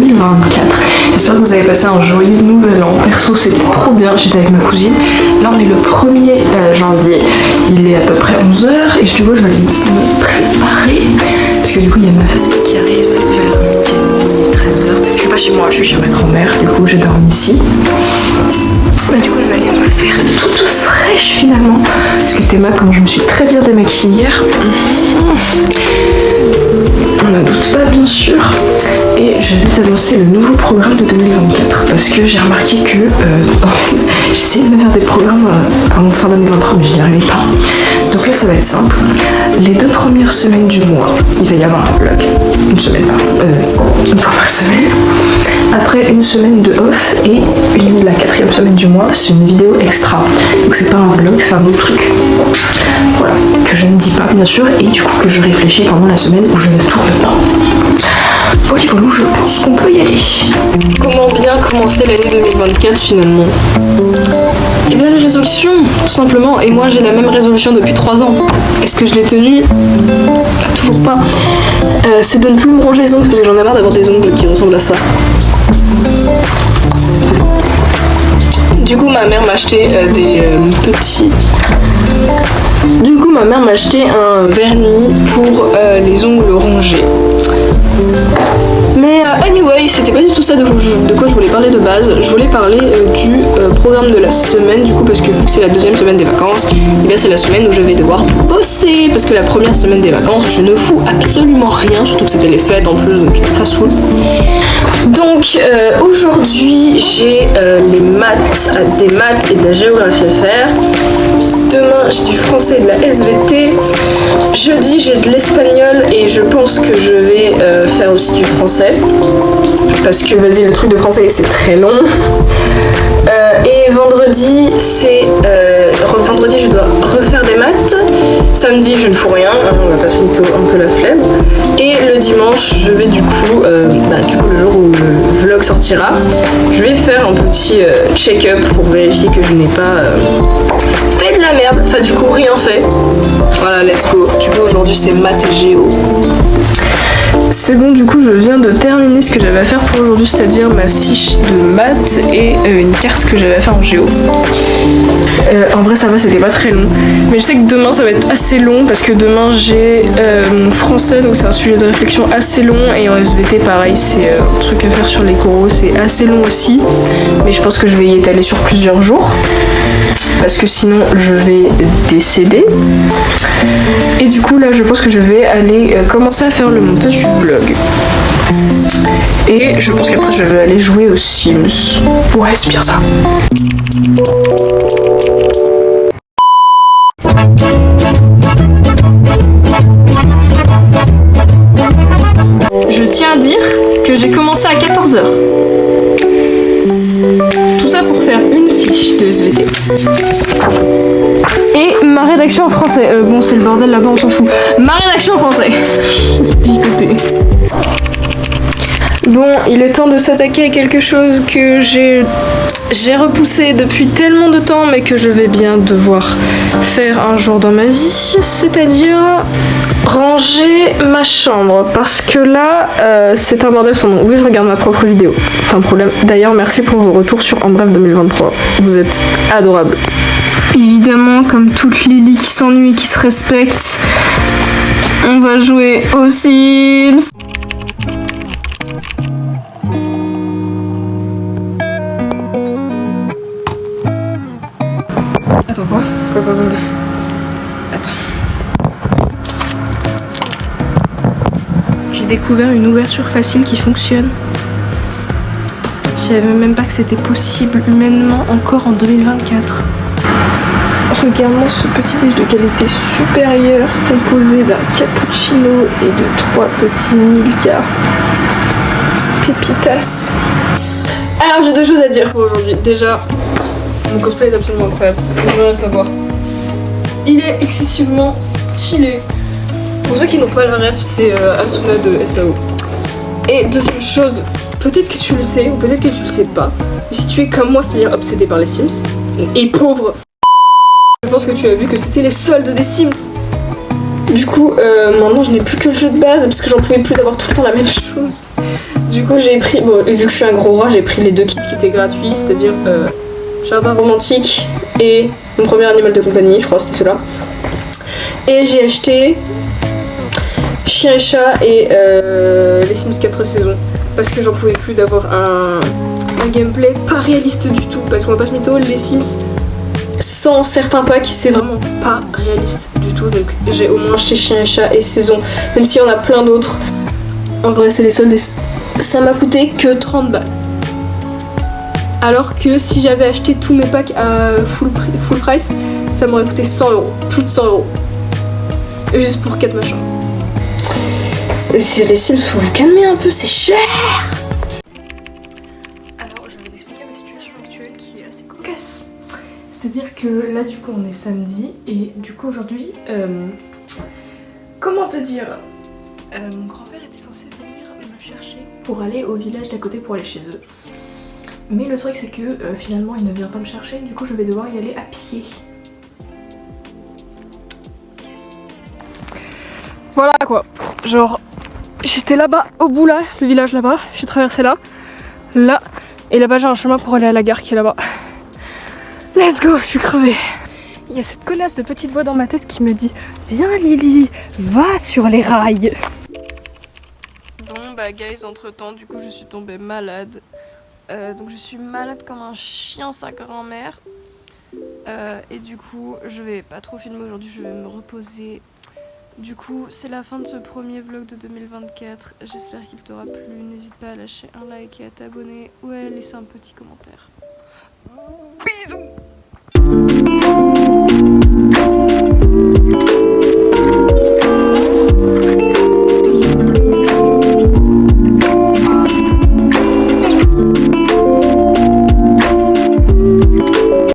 2024. J'espère que vous avez passé un joyeux nouvel an. Perso, c'était trop bien, j'étais avec ma cousine. Là, on est le 1er janvier. Il est à peu près 11h et du coup, je vais aller me préparer. Parce que du coup, il y a ma famille qui arrive vers midi et demi, 13h. Je suis pas chez moi, je suis chez ma grand-mère. Du coup, je dors ici. Bah, du coup, je vais aller me la faire toute fraîche finalement. Parce que Théma, quand je me suis très bien démaquillée hier, on ne doute pas bien sûr. Et je vais t'annoncer le nouveau programme de 2024. Parce que j'ai remarqué que j'essayais de me faire des programmes avant fin 2023, mais je n'y arrivais pas. Donc là, ça va être simple. Les 2 premières semaines du mois, il va y avoir un vlog. Une semaine, une fois par semaine. Après une semaine de off et la 4e semaine du mois, c'est une vidéo extra. Donc c'est pas un vlog, c'est un autre truc. Voilà, que je ne dis pas bien sûr et du coup que je réfléchis pendant la semaine où je ne tourne pas. Voilà, je pense qu'on peut y aller. Comment bien commencer l'année 2024 finalement? Eh bien les résolutions, tout simplement. Et moi j'ai la même résolution depuis 3 ans. Est-ce que je l'ai tenue? Toujours pas. C'est de ne plus me ronger les ongles parce que j'en ai marre d'avoir des ongles qui ressemblent à ça. Du coup ma mère m'a acheté des petits... Du coup ma mère m'a acheté un vernis pour les ongles rongés. Mais anyway, c'était pas du tout ça de quoi je voulais parler de base. Je voulais parler du programme de la semaine, du coup, parce que vu que c'est la 2e semaine des vacances, et bien c'est la semaine où je vais devoir bosser. Parce que la première semaine des vacances, je ne fous absolument rien, surtout que c'était les fêtes en plus, donc casse-roule. Donc aujourd'hui, j'ai des maths et de la géographie à faire. Demain, j'ai du français et de la SVT. Jeudi, j'ai de l'espagnol et je pense que je vais faire aussi du français. Parce que, vas-y, le truc de français, c'est très long. Et vendredi, vendredi, je dois refaire des maths. Samedi, je ne fous rien, hein, on va pas se mytho, un peu la flemme. Et le dimanche, je vais du coup, le jour où le vlog sortira, je vais faire un petit check-up pour vérifier que je n'ai pas fait de la merde. Enfin, du coup, rien fait. Voilà, let's go. Du coup, aujourd'hui, c'est maths et géo. C'est bon, du coup je viens de terminer ce que j'avais à faire pour aujourd'hui, c'est-à-dire ma fiche de maths et une carte que j'avais à faire en géo. En vrai ça va, c'était pas très long, mais je sais que demain ça va être assez long parce que demain j'ai mon français, donc c'est un sujet de réflexion assez long, et en SVT pareil, c'est un truc à faire sur les coraux, c'est assez long aussi, mais je pense que je vais y étaler sur plusieurs jours parce que sinon je vais décéder. Et du coup là je pense que je vais aller commencer à faire le montage du vlog. Et je pense qu'après je vais aller jouer aux Sims. Ouais, c'est bien ça. Je tiens à dire que j'ai commencé à 14h. Tout ça pour faire une fiche de SVT. Et ma rédaction en français. Bon, c'est le bordel là-bas, on s'en fout. Ma rédaction en français. Bon, il est temps de s'attaquer à quelque chose que j'ai repoussé depuis tellement de temps, mais que je vais bien devoir faire un jour dans ma vie, c'est-à-dire ranger ma chambre, parce que là, c'est un bordel sans nom. Oui, je regarde ma propre vidéo, c'est un problème. D'ailleurs, merci pour vos retours sur En Bref 2023, vous êtes adorables. Évidemment, comme toute Lily qui s'ennuie et qui se respecte, on va jouer aux Sims. Attends, quoi? Attends. J'ai découvert une ouverture facile qui fonctionne. Je savais même pas que c'était possible humainement encore en 2024. Regarde-moi ce petit déj de qualité supérieure composé d'un cappuccino et de 3 petits Milka. Pépitas. Alors j'ai 2 choses à dire pour aujourd'hui. Déjà, mon cosplay est absolument incroyable. Je voudrais savoir. Il est excessivement stylé. Pour ceux qui n'ont pas le ref, c'est Asuna de SAO. Et deuxième chose, peut-être que tu le sais ou peut-être que tu le sais pas, mais si tu es comme moi, c'est-à-dire obsédé par les Sims, et pauvre, je pense que tu as vu que c'était les soldes des Sims. Du coup, maintenant je n'ai plus que le jeu de base parce que j'en pouvais plus d'avoir tout le temps la même chose. Du coup j'ai pris, bon vu que je suis un gros rat, j'ai pris les 2 kits qui étaient gratuits, c'est-à-dire Jardin romantique et mon premier animal de compagnie, je crois que c'était celui-là. Et j'ai acheté Chien et chat et les Sims 4 saisons parce que j'en pouvais plus d'avoir un gameplay pas réaliste du tout, parce qu'on va pas se mytho, les Sims sans certains packs c'est vraiment pas réaliste du tout, donc j'ai au moins acheté Chien et chat et saison, même s'il y en a plein d'autres. En vrai c'est les soldes et ça m'a coûté que 30 balles. Alors que si j'avais acheté tous mes packs à full price, ça m'aurait coûté 100 €, plus de 100 €. Juste pour 4 machins. Et si les Sims, faut vous calmer un peu, c'est cher. Alors je vais vous expliquer ma situation actuelle qui est assez cocasse. C'est-à-dire que là du coup on est samedi et du coup aujourd'hui, comment te dire, mon grand-père était censé venir me chercher pour aller au village d'à côté pour aller chez eux. Mais le truc c'est que finalement il ne vient pas me chercher, du coup je vais devoir y aller à pied. Voilà quoi, genre j'étais là-bas au bout là, le village là-bas, j'ai traversé là, et là-bas j'ai un chemin pour aller à la gare qui est là-bas. Let's go, je suis crevée. Il y a cette connasse de petite voix dans ma tête qui me dit « Viens Lily, va sur les rails !» Bon bah guys, entre temps du coup je suis tombée malade. Donc je suis malade comme un chien sa grand-mère. Et du coup je vais pas trop filmer aujourd'hui, je vais me reposer. Du coup c'est la fin de ce premier vlog de 2024. J'espère qu'il t'aura plu. N'hésite pas à lâcher un like et à t'abonner ou à laisser un petit commentaire. Bisous.